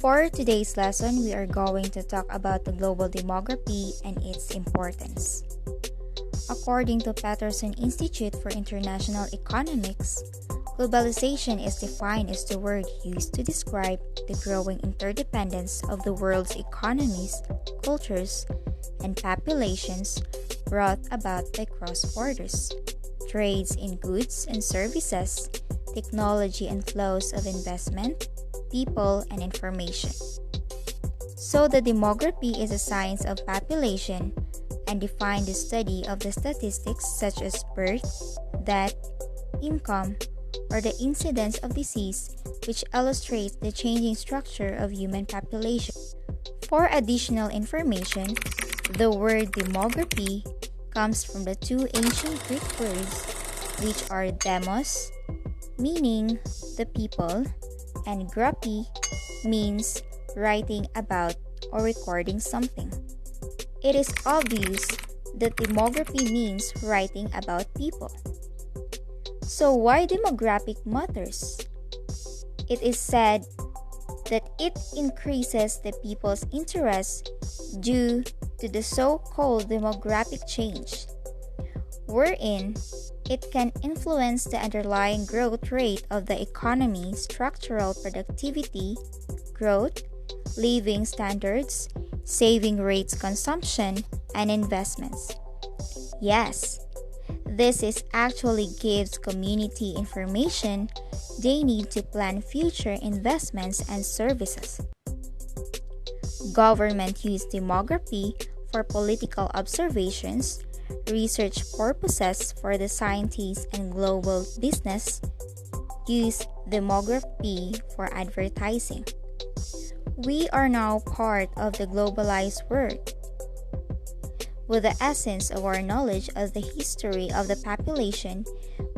For today's lesson, we are going to talk about the global demography and its importance. According to Peterson Institute for International Economics, globalization is defined as the word used to describe the growing interdependence of the world's economies, cultures, and populations brought about by cross borders, trades in goods and services, technology and flows of investment, people, and information. So the demography is a science of population and defines the study of the statistics such as birth, death, income, or the incidence of disease, which illustrates the changing structure of human population. For additional information, the word demography comes from the two ancient Greek words, which are demos, meaning the people, and graphy means writing about or recording something. It is obvious that demography means writing about people. So why demographic matters? It is said that it increases the people's interest due to the so-called demographic change, wherein it can influence the underlying growth rate of the economy, structural productivity, growth, living standards, saving rates, consumption, and investments. Yes, this actually gives community information they need to plan future investments and services. Government use demography for political observations, research purposes for the scientists, and global business use demography for advertising. We are now part of the globalized world, with the essence of our knowledge of the history of the population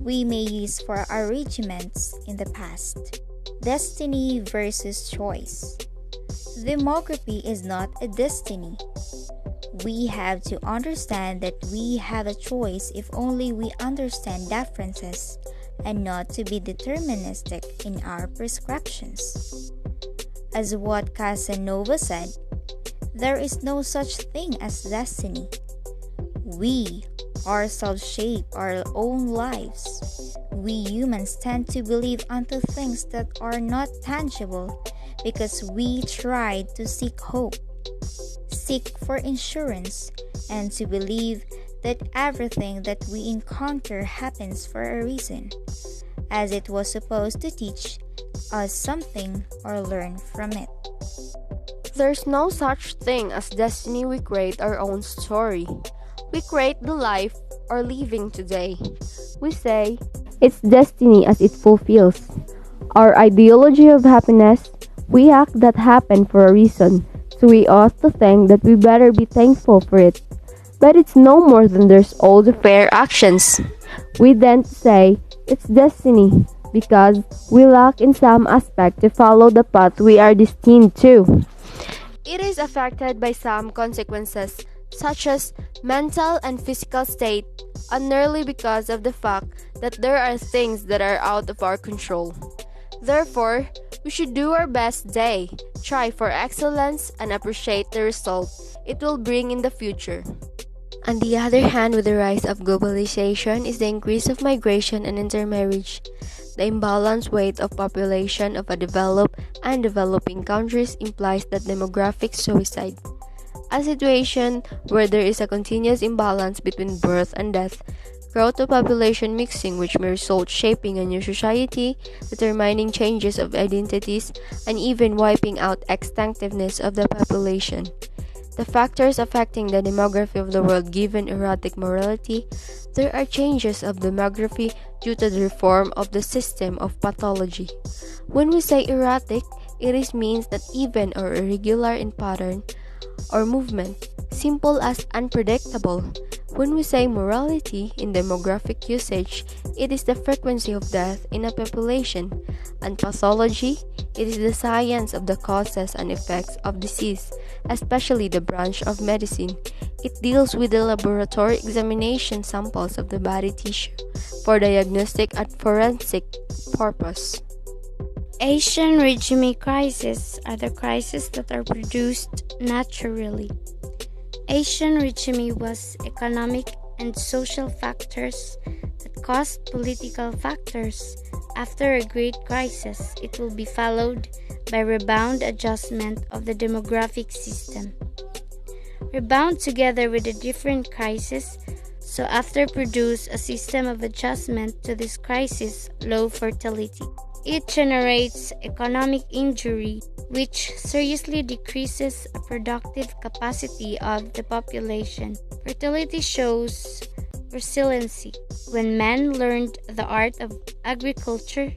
we may use for arrangements in the past. Destiny versus choice. Demography is not a destiny. We have to understand that we have a choice if only we understand differences and not to be deterministic in our prescriptions. As what Casanova said, there is no such thing as destiny. We ourselves shape our own lives. We humans tend to believe unto things that are not tangible because we try to seek hope, seek for insurance, and to believe that everything that we encounter happens for a reason, as it was supposed to teach us something or learn from it. There's no such thing as destiny. We create our own story. We create the life or living today. We say it's destiny as it fulfills our ideology of happiness. We act that happened for a reason, so we ought to think that we better be thankful for it. But it's no more than there's all the fair actions. We then say it's destiny because we lack in some aspect to follow the path we are destined to. It is affected by some consequences, such as mental and physical state, and merely because of the fact that there are things that are out of our control. Therefore, we should do our best today, try for excellence, and appreciate the result it will bring in the future. On the other hand, with the rise of globalization is the increase of migration and intermarriage. The imbalanced weight of population of a developed and developing countries implies that demographic suicide. A situation where there is a continuous imbalance between birth and death, growth of population mixing which may result shaping a new society, determining changes of identities, and even wiping out extinctiveness of the population. The factors affecting the demography of the world given erratic morality, there are changes of demography due to the reform of the system of pathology. When we say erratic, it means that even or irregular in pattern or movement, simple as unpredictable. When we say morality in demographic usage, it is the frequency of death in a population, and pathology, it is the science of the causes and effects of disease, especially the branch of medicine. It deals with the laboratory examination samples of the body tissue for diagnostic and forensic purpose. Asian regime crises are the crises that are produced naturally. Asian regime was economic and social factors that caused political factors. After a great crisis, it will be followed by rebound adjustment of the demographic system. Rebound together with a different crisis, so after produce a system of adjustment to this crisis, low fertility. It generates economic injury, which seriously decreases a productive capacity of the population. Fertility shows resiliency. When men learned the art of agriculture,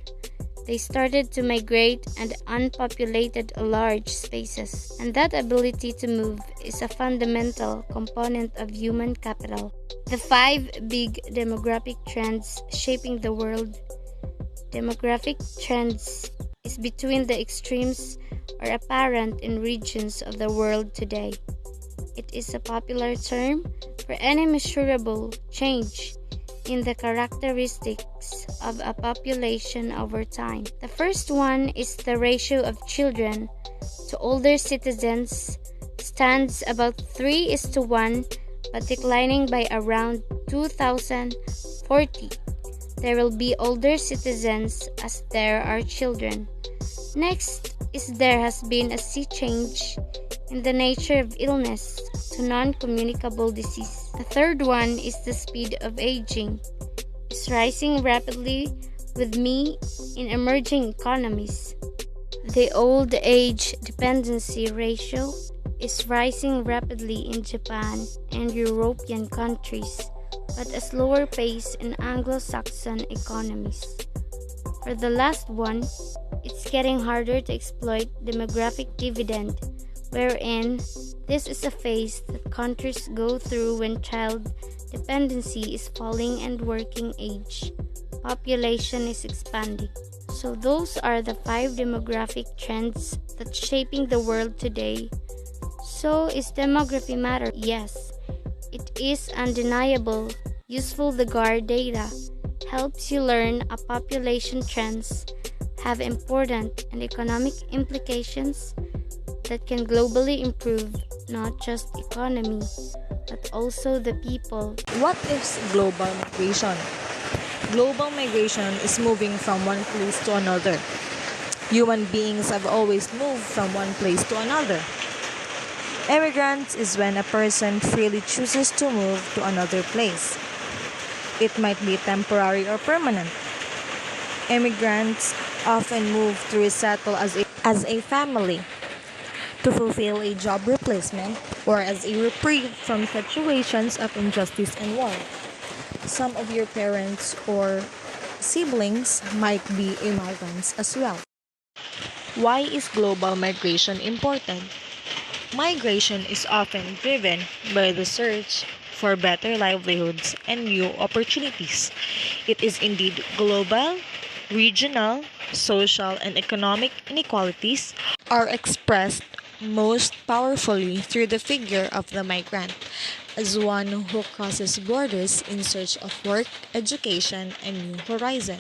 they started to migrate and unpopulated large spaces, and that ability to move is a fundamental component of human capital. The 5 big demographic trends shaping the world. Demographic trends is between the extremes or apparent in regions of the world today. It is a popular term for any measurable change in the characteristics of a population over time. The first one is the ratio of children to older citizens stands about 3:1 but declining by around 2040. There will be older citizens as there are children. Next is there has been a sea change in the nature of illness to non-communicable disease. The third one is the speed of aging. It's rising rapidly with me in emerging economies. The old age dependency ratio is rising rapidly in Japan and European countries, but at a slower pace in Anglo-Saxon economies. For the last one, it's getting harder to exploit demographic dividend, wherein this is a phase that countries go through when child dependency is falling and working age population is expanding. So those are the 5 demographic trends that's shaping the world today. So is demography matter? Yes. It is undeniable. Useful the guard data helps you learn a population trends have important and economic implications that can globally improve not just economy but also the people. What is global migration? Global migration is moving from one place to another. Human beings have always moved from one place to another. Immigrants is when a person freely chooses to move to another place. It might be temporary or permanent. Immigrants often move to resettle as a family, to fulfill a job replacement, or as a reprieve from situations of injustice and war. Some of your parents or siblings might be immigrants as well. Why is global migration important? Migration is often driven by the search for better livelihoods and new opportunities. It is indeed global, regional, social, and economic inequalities are expressed most powerfully through the figure of the migrant as one who crosses borders in search of work, education, and new horizon.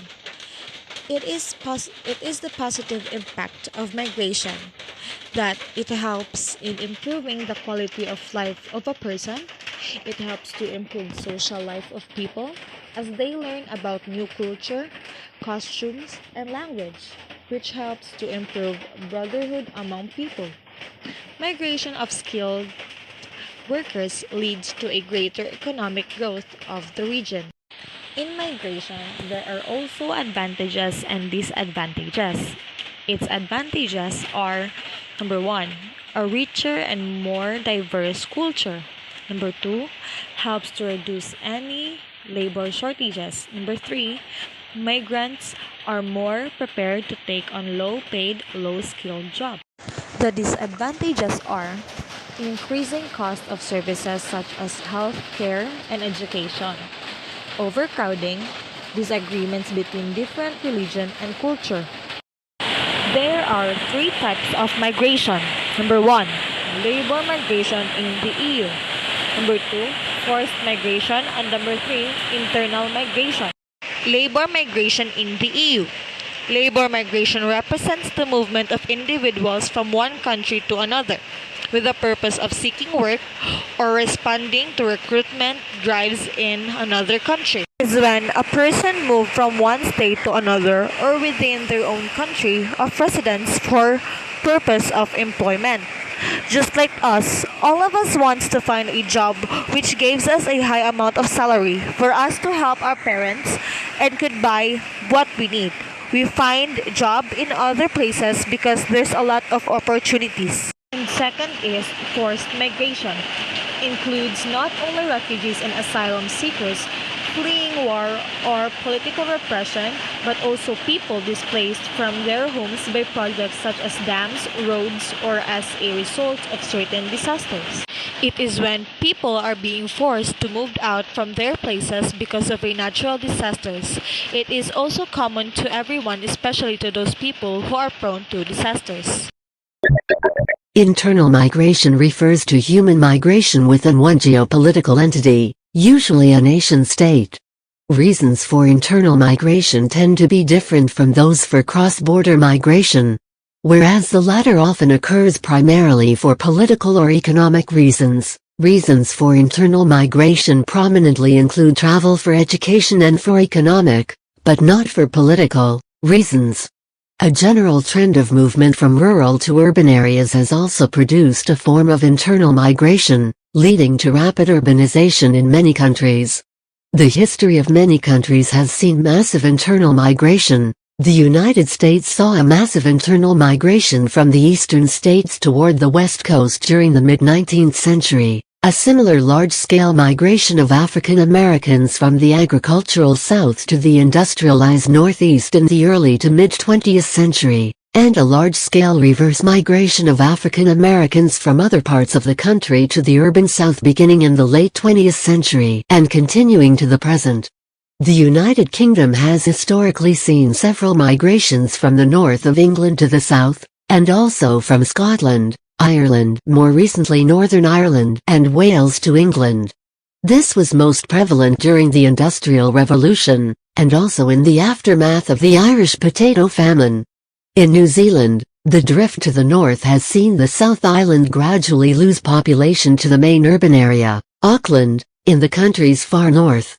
It is the positive impact of migration that it helps in improving the quality of life of a person. It helps to improve social life of people as they learn about new culture, costumes, and language, which helps to improve brotherhood among people. Migration of skilled workers leads to a greater economic growth of the region. In migration, there are also advantages and disadvantages. Its advantages are number 1, a richer and more diverse culture. Number 2, helps to reduce any labor shortages. Number 3, migrants are more prepared to take on low-paid, low-skilled jobs. The disadvantages are increasing cost of services such as health care and education, overcrowding, disagreements between different religion and culture. There are 3 types of migration. Number 1, labor migration in the EU. Number 2, forced migration. And number 3, internal migration. Labor migration in the EU. Labor migration represents the movement of individuals from one country to another with the purpose of seeking work or responding to recruitment drives in another country. It is when a person moves from one state to another or within their own country of residence for purpose of employment. Just like us, all of us wants to find a job which gives us a high amount of salary for us to help our parents and could buy what we need. We find job in other places because there's a lot of opportunities. And second is forced migration. Includes not only refugees and asylum seekers fleeing war or political repression, but also people displaced from their homes by projects such as dams, roads, or as a result of certain disasters. It is when people are being forced to move out from their places because of a natural disasters. It is also common to everyone, especially to those people who are prone to disasters. Internal migration refers to human migration within one geopolitical entity, usually a nation-state. Reasons for internal migration tend to be different from those for cross-border migration. Whereas the latter often occurs primarily for political or economic reasons, reasons for internal migration prominently include travel for education and for economic, but not for political, reasons. A general trend of movement from rural to urban areas has also produced a form of internal migration, leading to rapid urbanization in many countries. The history of many countries has seen massive internal migration. The United States saw a massive internal migration from the eastern states toward the west coast during the mid-19th century. A similar large-scale migration of African Americans from the agricultural South to the industrialized Northeast in the early to mid-20th century, and a large-scale reverse migration of African Americans from other parts of the country to the urban South beginning in the late 20th century and continuing to the present. The United Kingdom has historically seen several migrations from the north of England to the south, and also from Scotland, Ireland, more recently Northern Ireland, and Wales to England. This was most prevalent during the Industrial Revolution, and also in the aftermath of the Irish potato famine. In New Zealand, the drift to the north has seen the South Island gradually lose population to the main urban area, Auckland, in the country's far north.